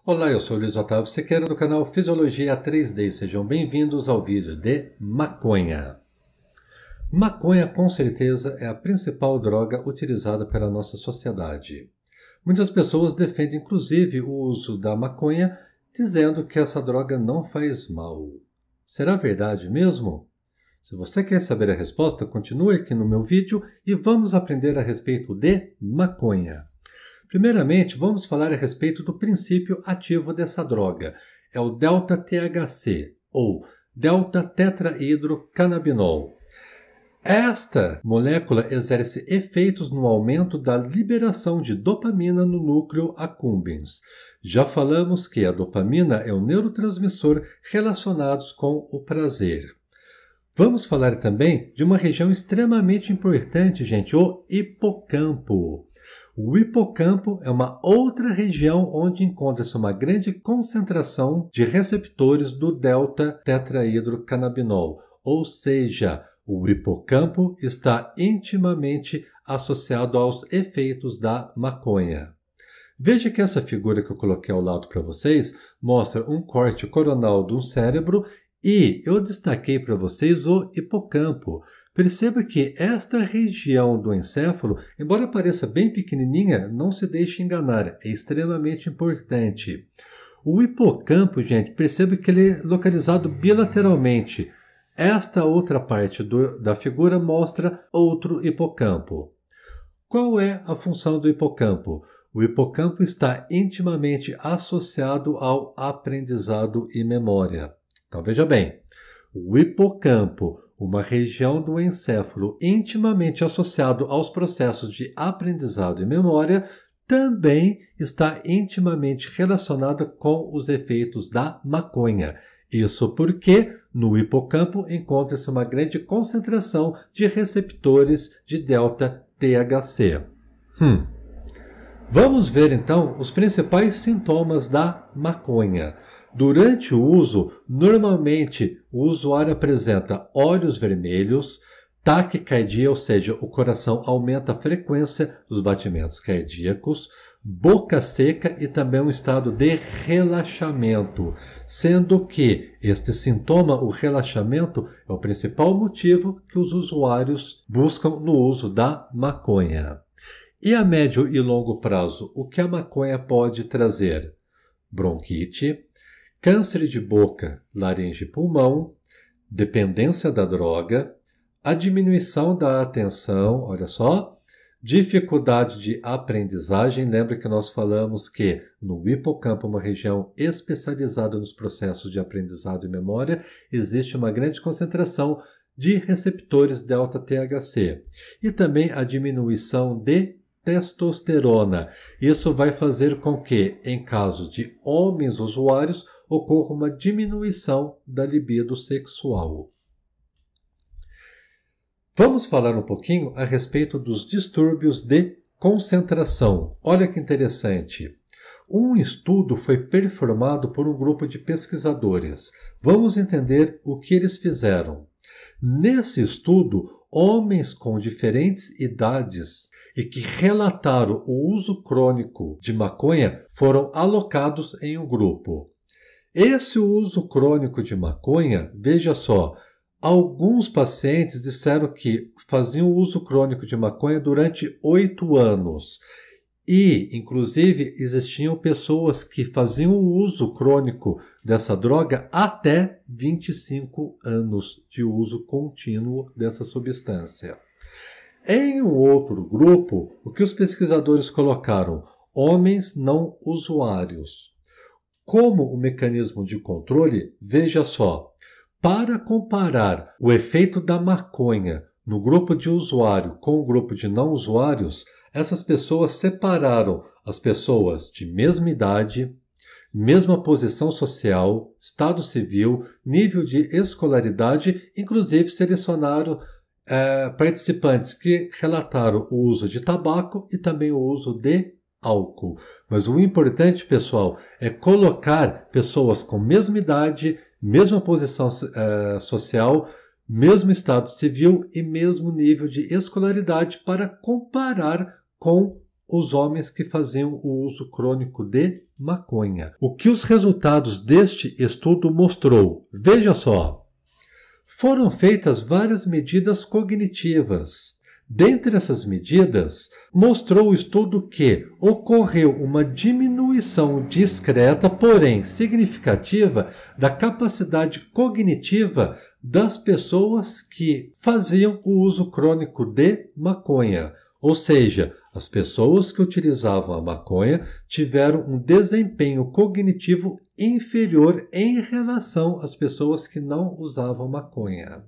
Olá, eu sou o Luiz Otávio Sequeira do canal Fisiologia 3D. Sejam bem-vindos ao vídeo de maconha. Maconha, com certeza, é a principal droga utilizada pela nossa sociedade. Muitas pessoas defendem, inclusive, o uso da maconha, dizendo que essa droga não faz mal. Será verdade mesmo? Se você quer saber a resposta, continue aqui no meu vídeo e vamos aprender a respeito de maconha. Primeiramente, vamos falar a respeito do princípio ativo dessa droga. É o delta-THC, ou delta-tetrahidrocannabinol. Esta molécula exerce efeitos no aumento da liberação de dopamina no núcleo accumbens. Já falamos que a dopamina é um neurotransmissor relacionado com o prazer. Vamos falar também de uma região extremamente importante, gente, o hipocampo. O hipocampo é uma outra região onde encontra-se uma grande concentração de receptores do delta-tetrahidrocannabinol, ou seja, o hipocampo está intimamente associado aos efeitos da maconha. Veja que essa figura que eu coloquei ao lado para vocês mostra um corte coronal do cérebro e eu destaquei para vocês o hipocampo. Perceba que esta região do encéfalo, embora pareça bem pequenininha, não se deixe enganar, é extremamente importante. O hipocampo, gente, perceba que ele é localizado bilateralmente. Esta outra parte da figura mostra outro hipocampo. Qual é a função do hipocampo? O hipocampo está intimamente associado ao aprendizado e memória. Então veja bem, o hipocampo, uma região do encéfalo intimamente associado aos processos de aprendizado e memória, também está intimamente relacionada com os efeitos da maconha. Isso porque no hipocampo encontra-se uma grande concentração de receptores de delta-THC. Vamos ver então os principais sintomas da maconha. Durante o uso, normalmente o usuário apresenta olhos vermelhos, taquicardia, ou seja, o coração aumenta a frequência dos batimentos cardíacos, boca seca e também um estado de relaxamento, sendo que este sintoma, o relaxamento, é o principal motivo que os usuários buscam no uso da maconha. E a médio e longo prazo, o que a maconha pode trazer? Bronquite, câncer de boca, laringe e pulmão, dependência da droga, a diminuição da atenção, olha só, dificuldade de aprendizagem. Lembra que nós falamos que no hipocampo, uma região especializada nos processos de aprendizado e memória, existe uma grande concentração de receptores delta-THC. E também a diminuição de testosterona. Isso vai fazer com que, em casos de homens usuários, ocorra uma diminuição da libido sexual. Vamos falar um pouquinho a respeito dos distúrbios de concentração. Olha que interessante. Um estudo foi performado por um grupo de pesquisadores. Vamos entender o que eles fizeram. Nesse estudo, homens com diferentes idades e que relataram o uso crônico de maconha foram alocados em um grupo. Esse uso crônico de maconha, veja só, alguns pacientes disseram que faziam uso crônico de maconha durante 8 anos. E, inclusive, existiam pessoas que faziam o uso crônico dessa droga até 25 anos de uso contínuo dessa substância. Em um outro grupo, o que os pesquisadores colocaram? Homens não usuários. Como o mecanismo de controle, veja só, para comparar o efeito da maconha no grupo de usuário com o grupo de não usuários, essas pessoas separaram as pessoas de mesma idade, mesma posição social, estado civil, nível de escolaridade, inclusive selecionaram participantes que relataram o uso de tabaco e também o uso de álcool. Mas o importante, pessoal, é colocar pessoas com mesma idade, mesma posição social, mesmo estado civil e mesmo nível de escolaridade para comparar com os homens que faziam o uso crônico de maconha. O que os resultados deste estudo mostrou? Veja só. Foram feitas várias medidas cognitivas. Dentre essas medidas, mostrou o estudo que ocorreu uma diminuição discreta, porém significativa, da capacidade cognitiva das pessoas que faziam o uso crônico de maconha. Ou seja, as pessoas que utilizavam a maconha tiveram um desempenho cognitivo inferior em relação às pessoas que não usavam maconha.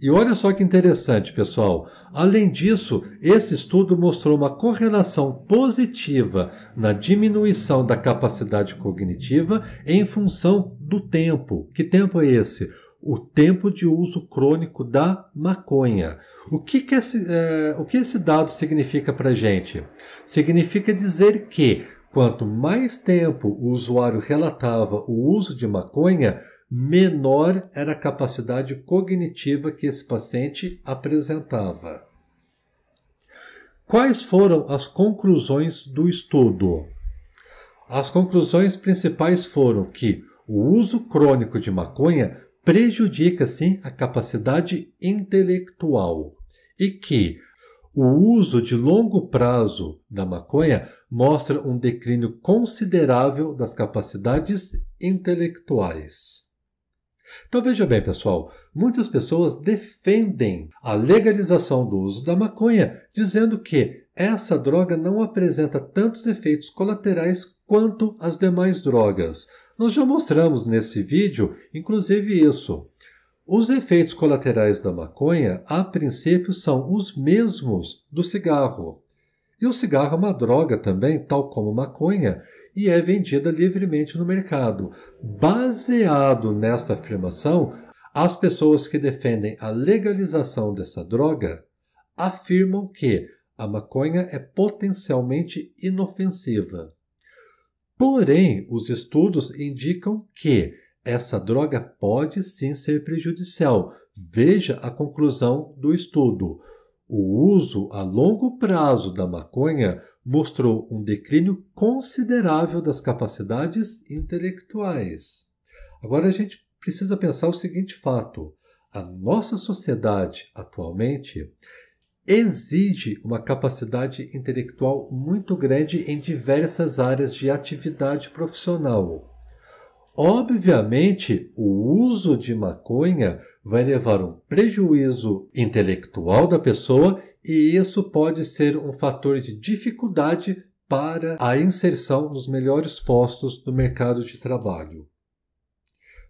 E olha só que interessante, pessoal. Além disso, esse estudo mostrou uma correlação positiva na diminuição da capacidade cognitiva em função do tempo. Que tempo é esse? O tempo de uso crônico da maconha. O que esse dado significa para a gente? Significa dizer que quanto mais tempo o usuário relatava o uso de maconha, menor era a capacidade cognitiva que esse paciente apresentava. Quais foram as conclusões do estudo? As conclusões principais foram que o uso crônico de maconha prejudica, sim, a capacidade intelectual e que o uso de longo prazo da maconha mostra um declínio considerável das capacidades intelectuais. Então veja bem, pessoal, muitas pessoas defendem a legalização do uso da maconha, dizendo que essa droga não apresenta tantos efeitos colaterais quanto as demais drogas. Nós já mostramos nesse vídeo, inclusive, isso. Os efeitos colaterais da maconha, a princípio, são os mesmos do cigarro. E o cigarro é uma droga também, tal como maconha, e é vendida livremente no mercado. Baseado nessa afirmação, as pessoas que defendem a legalização dessa droga afirmam que a maconha é potencialmente inofensiva. Porém, os estudos indicam que essa droga pode sim ser prejudicial. Veja a conclusão do estudo. O uso a longo prazo da maconha mostrou um declínio considerável das capacidades intelectuais. Agora a gente precisa pensar o seguinte fato. A nossa sociedade atualmente exige uma capacidade intelectual muito grande em diversas áreas de atividade profissional. Obviamente, o uso de maconha vai levar a um prejuízo intelectual da pessoa e isso pode ser um fator de dificuldade para a inserção nos melhores postos do mercado de trabalho.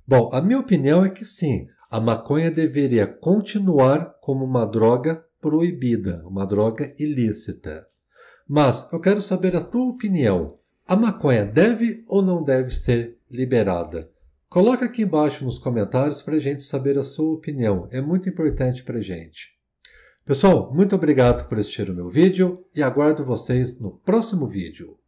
Bom, a minha opinião é que sim, a maconha deveria continuar como uma droga proibida, uma droga ilícita. Mas eu quero saber a tua opinião. A maconha deve ou não deve ser liberada? Coloca aqui embaixo nos comentários para a gente saber a sua opinião. É muito importante para a gente. Pessoal, muito obrigado por assistir o meu vídeo e aguardo vocês no próximo vídeo.